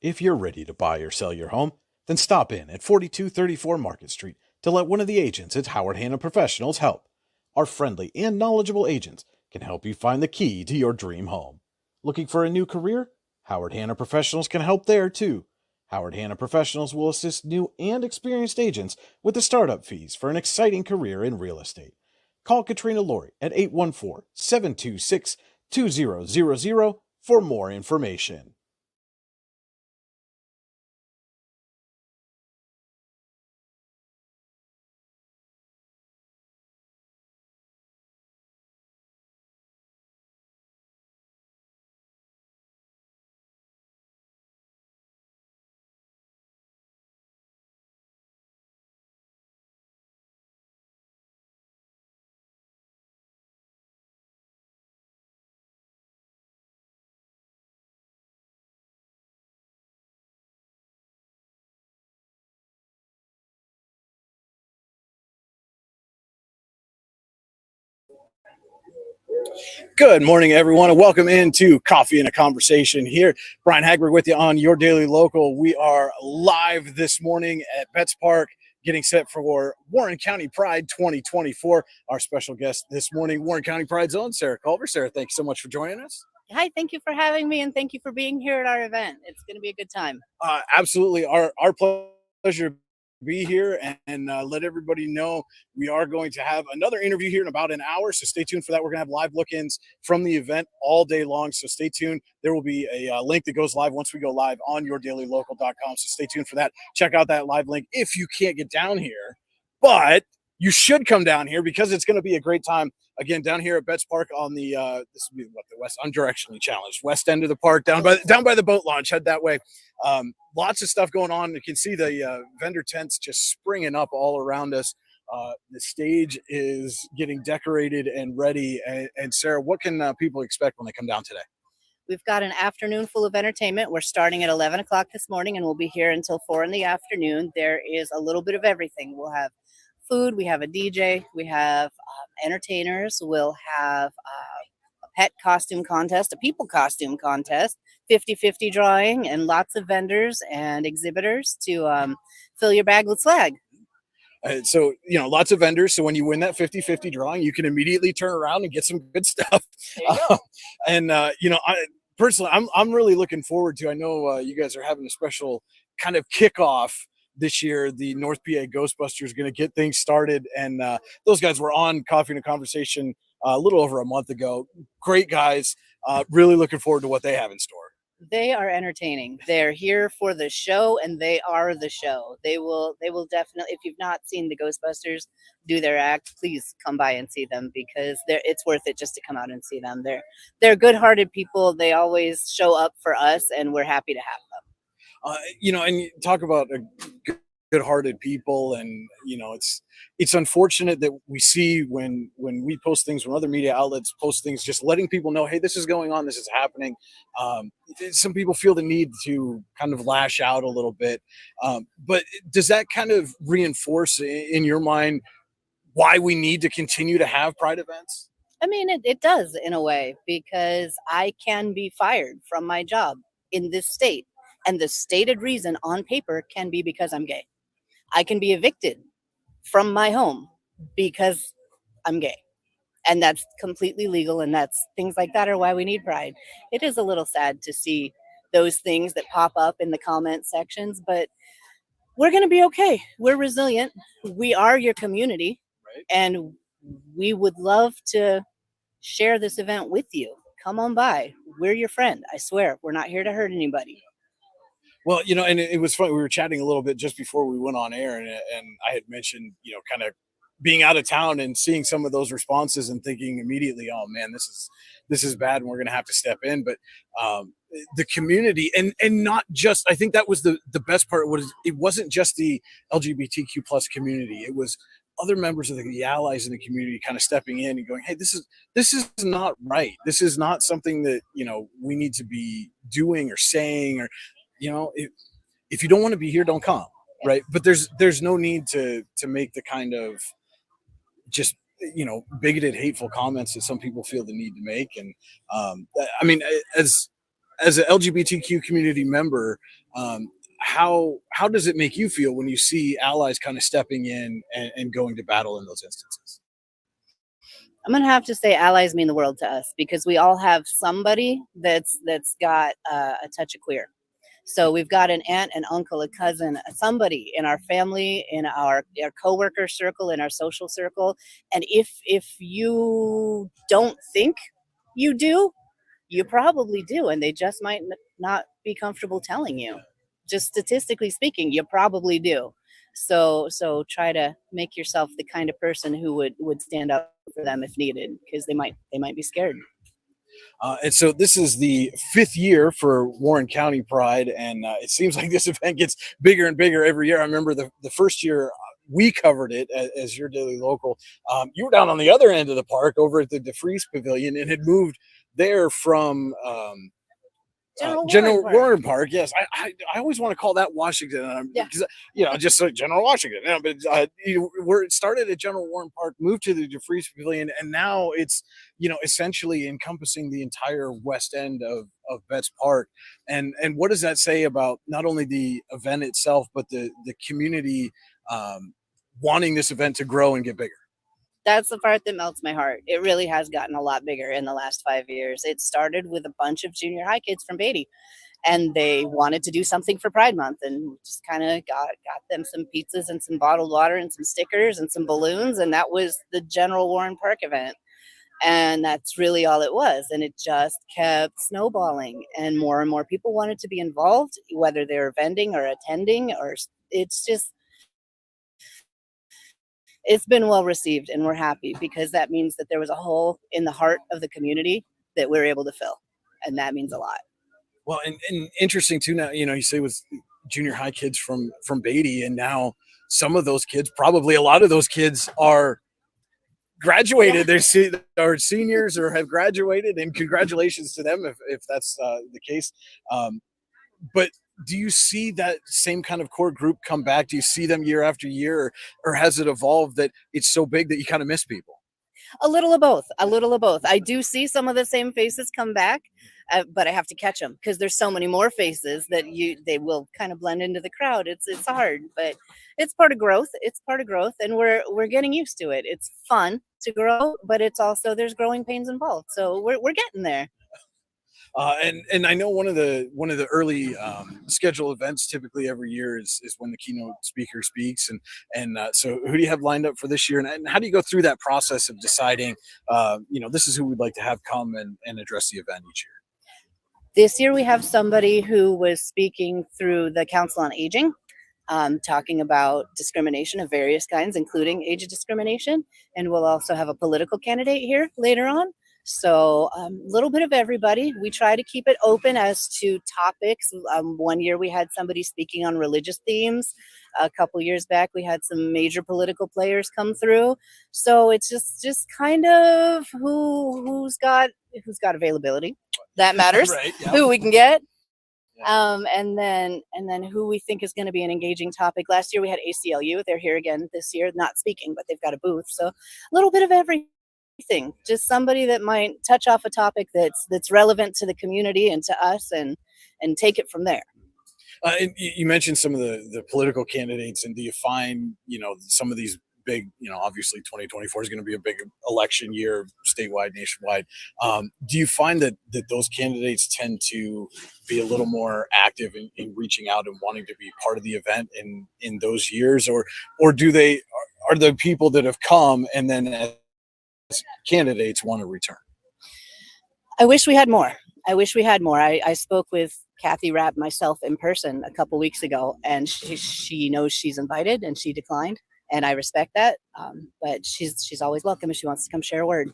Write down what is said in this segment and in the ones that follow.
If you're ready to buy or sell your home, then stop in at 4234 Market Street to let one of the agents at Howard Hanna Professionals help. Our friendly and knowledgeable agents can help you find the key to your dream home. Looking for a new career? Howard Hanna Professionals can help there too. Howard Hanna Professionals will assist new and experienced agents with the startup fees for an exciting career in real estate. Call Katrina Laurie at 814-726-2000 for more information. Good morning, everyone, and welcome into Coffee and a Conversation here. Brian Hagberg with you on your daily local. We are live this morning at Betts Park, getting set for Warren County Pride 2024. Our special guest this morning, Warren County Pride's own Sara Culver. Sara, thank you so much for joining us. Hi, thank you for having me, and thank you for being here at our event. It's going to be a good time. Absolutely, our pleasure to be here and let everybody know we are going to have another interview here in about an hour, so stay tuned for that. We're going to have live look-ins from the event all day long, so stay tuned. There will be a link that goes live once we go live on yourdailylocal.com, so stay tuned for that. Check out that live link if you can't get down here, but you should come down here because it's going to be a great time. Again, down here at Betts Park on the this will be the west. I'm directionally challenged. West end of the park, down by the boat launch. Head that way. Lots of stuff going on. You can see the vendor tents just springing up all around us. The stage is getting decorated and ready. And Sara, what can people expect when they come down today? We've got an afternoon full of entertainment. We're starting at 11 o'clock this morning, and we'll be here until 4 in the afternoon. There is a little bit of everything. We'll have food, we have a DJ, we have entertainers, we'll have a pet costume contest, a people costume contest, 50-50 drawing, and lots of vendors and exhibitors to fill your bag with swag. So, lots of vendors. So when you win that 50-50 drawing, you can immediately turn around and get some good stuff. Personally, I'm really looking forward to, I know you guys are having a special kind of kickoff this year. The North PA Ghostbusters are going to get things started. And those guys were on Coffee and a Conversation a little over a month ago. Great guys. Really looking forward to what they have in store. They are entertaining. They're here for the show, and they are the show. They will definitely, if you've not seen the Ghostbusters do their act, please come by and see them, because it's worth it just to come out and see them. They're good-hearted people. They always show up for us, and we're happy to have them. And you talk about good-hearted people, and it's unfortunate that we see when we post things, when other media outlets post things, just letting people know, hey, this is going on, this is happening. Some people feel the need to kind of lash out a little bit, but does that kind of reinforce in your mind why we need to continue to have Pride events? I mean, it does in a way, because I can be fired from my job in this state, and the stated reason on paper can be because I'm gay. I can be evicted from my home because I'm gay. And that's completely legal, and that's things like that are why we need Pride. It is a little sad to see those things that pop up in the comment sections, but we're going to be okay. We're resilient. We are your community, right? And we would love to share this event with you. Come on by. We're your friend. I swear, we're not here to hurt anybody. Well, and it was funny. We were chatting a little bit just before we went on air, and I had mentioned, kind of being out of town and seeing some of those responses and thinking immediately, oh man, this is bad, and we're going to have to step in. But the community, and not just, I think that was the best part. It wasn't just the LGBTQ plus community. It was other members of the allies in the community kind of stepping in and going, hey, this is not right. This is not something that, we need to be doing or saying, or, if you don't want to be here, don't come. Right. But there's no need to make the kind of just, bigoted, hateful comments that some people feel the need to make. And I mean, as as an LGBTQ community member, um, how does it make you feel when you see allies kind of stepping in and going to battle in those instances? I'm gonna have to say allies mean the world to us because we all have somebody that's got a touch of queer. So we've got an aunt, an uncle, a cousin, somebody in our family, in our coworker circle, in our social circle. And if you don't think you do, you probably do, and they just might not be comfortable telling you. Just statistically speaking, you probably do. So try to make yourself the kind of person who would stand up for them if needed, because they might be scared. And so this is the fifth year for Warren County Pride, and it seems like this event gets bigger and bigger every year. I remember the first year we covered it as your daily local. You were down on the other end of the park over at the DeFreeze Pavilion and had moved there from General Warren General Park. Warren Park. Yes, I always want to call that Washington Yeah. because just like General Washington. But where it started at General Warren Park, moved to the DeFreeze Pavilion, and now it's essentially encompassing the entire west end of Betts Park. And what does that say about not only the event itself, but the community wanting this event to grow and get bigger? That's the part that melts my heart. It really has gotten a lot bigger in the last 5 years. It started with a bunch of junior high kids from Beatty, and they wanted to do something for Pride Month, and just kind of got them some pizzas and some bottled water and some stickers and some balloons, and that was the General Warren Park event. And that's really all it was. And it just kept snowballing, and more people wanted to be involved, whether they were vending or attending, or it's just it's been well received, and we're happy because that means that there was a hole in the heart of the community that we're able to fill, and that means a lot. Well, and interesting too. Now you say with junior high kids from Beatty, and now some of those kids, probably a lot of those kids, are graduated. Yeah. Are seniors or have graduated, and congratulations to them if that's the case. Um, but do you see that same kind of core group come back? Do you see them year after year, or has it evolved that it's so big that you kind of miss people? A little of both. A little of both. I do see some of the same faces come back, but I have to catch them because there's so many more faces that they will kind of blend into the crowd. It's hard, but it's part of growth. It's part of growth, and we're getting used to it. It's fun to grow, but it's also there's growing pains involved. So we're getting there. And I know one of the early scheduled events typically every year is when the keynote speaker speaks, and so who do you have lined up for this year, and how do you go through that process of deciding this is who we'd like to have come and address the event each year? This year we have somebody who was speaking through the Council on Aging, talking about discrimination of various kinds, including age discrimination. And we'll also have a political candidate here later on. So a little bit of everybody. We try to keep it open as to topics. One year we had somebody speaking on religious themes. A couple years back we had some major political players come through. So it's just kind of who's got availability. That matters. Right. Yeah. Who we can get, Yeah. and then who we think is going to be an engaging topic. Last year we had ACLU. They're here again this year, not speaking, but they've got a booth. So a little bit of everything. Just somebody that might touch off a topic that's relevant to the community and to us, and take it from there. And you mentioned some of the political candidates, and do you find some of these big, obviously 2024 is going to be a big election year, statewide, nationwide. Do you find that those candidates tend to be a little more active in reaching out and wanting to be part of the event in those years, or do they are the people that have come and then as candidates want to return? I wish we had more. I wish we had more. I spoke with Kathy Rapp myself in person a couple weeks ago, and she knows she's invited and she declined, and I respect that. But she's always welcome if she wants to come share a word.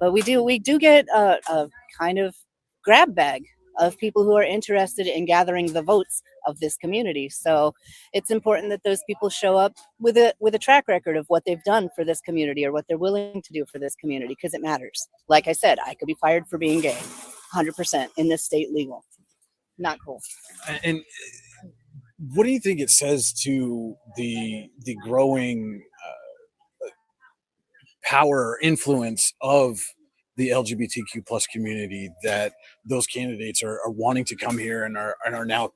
But we do get a kind of grab bag of people who are interested in gathering the votes of this community. So it's important that those people show up with a track record of what they've done for this community or what they're willing to do for this community, because it matters. Like I said, I could be fired for being gay, 100% in this state legal. Not cool. And what do you think it says to the growing power or influence of the LGBTQ plus community that those candidates are wanting to come here and are now,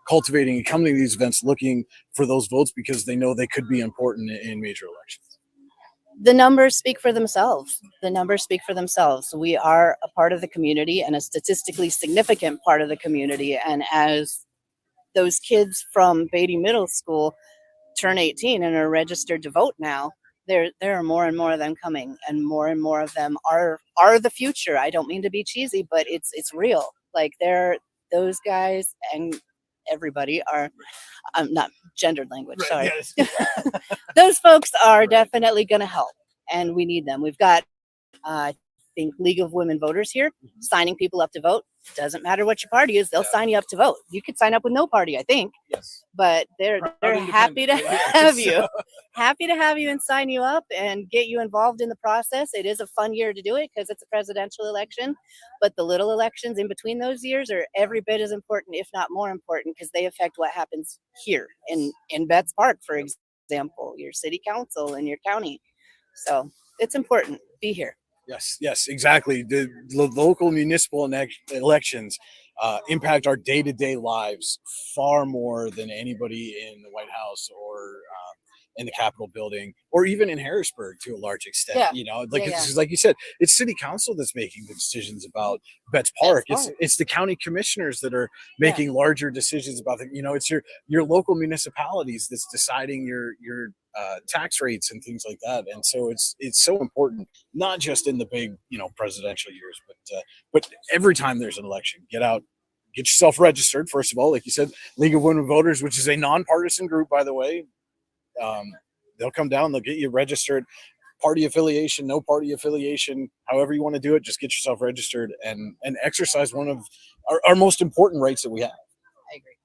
cultivating and coming to these events looking for those votes because they know they could be important in major elections. The numbers speak for themselves. The numbers speak for themselves. We are a part of the community and a statistically significant part of the community. And as those kids from Beatty Middle School turn 18 and are registered to vote now, there are more and more of them coming, and more of them are the future. I don't mean to be cheesy, but it's real. Like those guys and everybody are not gendered language, Right, sorry. yes. Those folks are Right. definitely going to help, and we need them. We've got I think League of Women Voters here signing people up to vote. Doesn't matter what your party is, they'll Yeah. sign you up to vote. You could sign up with no party, I think, Yes. but they're happy to independent, right? have you. So- Happy to have you and sign you up and get you involved in the process. It is a fun year to do it because it's a presidential election, but the little elections in between those years are every bit as important, if not more important, because they affect what happens here in Betts Park, for example, your city council and your county. So it's important. Be here. Yes, exactly. The local municipal elections impact our day-to-day lives far more than anybody in the White House or in the Capitol building, or even in Harrisburg to a large extent. Yeah. It's like you said, it's city council that's making the decisions about Betts Park. Betts Park. It's the county commissioners that are making larger decisions about the. It's your local municipalities that's deciding your tax rates and things like that. And so it's so important, not just in the big presidential years, but every time there's an election, get out. Get yourself registered, first of all, like you said, League of Women Voters, which is a nonpartisan group, by the way. They'll come down, they'll get you registered. Party affiliation, no party affiliation, however you want to do it, just get yourself registered and exercise one of our most important rights that we have. I agree.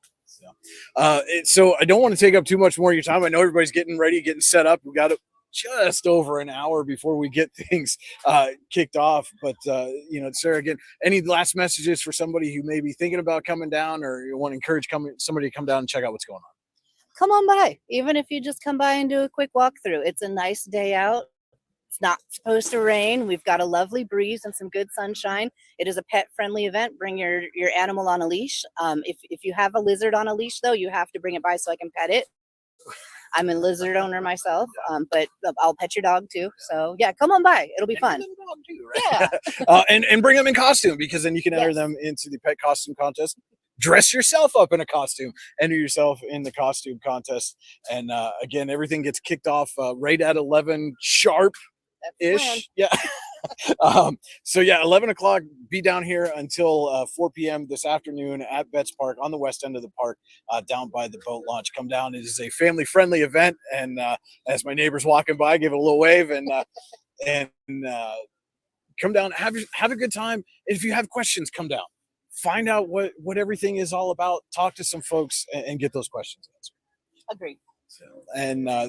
So I don't want to take up too much more of your time. I know everybody's getting ready, getting set up. We got just over an hour before we get things kicked off. But Sara, again, any last messages for somebody who may be thinking about coming down, or you want to encourage somebody to come down and check out what's going on? Come on by. Even if you just come by and do a quick walkthrough, it's a nice day out. It's not supposed to rain. We've got a lovely breeze and some good sunshine. It is a pet-friendly event. Bring your animal on a leash. If you have a lizard on a leash, though, you have to bring it by so I can pet it. I'm a lizard owner myself, but I'll pet your dog too. So yeah, come on by. It'll be fun. Too, right? Yeah. And bring them in costume, because then you can enter them into the pet costume contest. Dress yourself up in a costume, enter yourself in the costume contest. And again, everything gets kicked off right at 11 sharp-ish. Yeah. So yeah, 11 o'clock, be down here until 4 p.m. this afternoon at Betts Park on the west end of the park, down by the boat launch. Come down. It is a family-friendly event. And as my neighbor's walking by, give it a little wave and come down, have a good time. If you have questions, come down. Find out what everything is all about. Talk to some folks and get those questions answered. Agreed.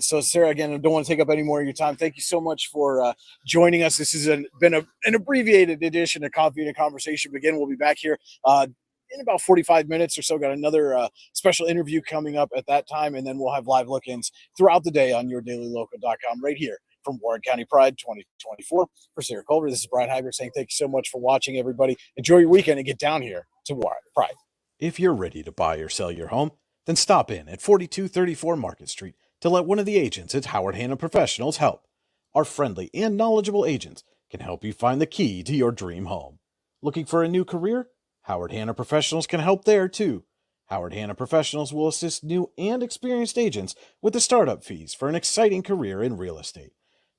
So Sara, again, I don't want to take up any more of your time. Thank you so much for joining us. This has been an abbreviated edition of Coffee and a Conversation. But again, we'll be back here in about 45 minutes or so. Got another special interview coming up at that time, and then we'll have live look-ins throughout the day on yourdailylocal.com right here from Warren County Pride 2024. For Sara Culver, this is Brian Hybert saying thank you so much for watching, everybody. Enjoy your weekend and get down here to Warren Pride. If you're ready to buy or sell your home, then stop in at 4234 Market Street to let one of the agents at Howard Hanna Professionals help. Our friendly and knowledgeable agents can help you find the key to your dream home. Looking for a new career? Howard Hanna Professionals can help there too. Howard Hanna Professionals will assist new and experienced agents with the startup fees for an exciting career in real estate.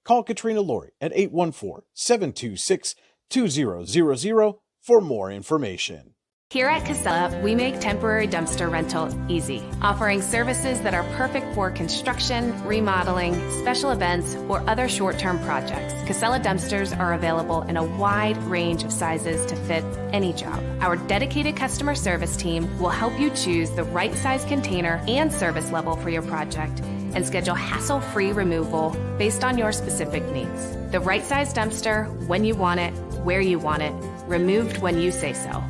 Call Katrina Laurie at 814-726-2000 for more information. Here at Casella, we make temporary dumpster rental easy, offering services that are perfect for construction, remodeling, special events, or other short-term projects. Casella dumpsters are available in a wide range of sizes to fit any job. Our dedicated customer service team will help you choose the right size container and service level for your project and schedule hassle-free removal based on your specific needs. The right size dumpster, when you want it, where you want it, removed when you say so.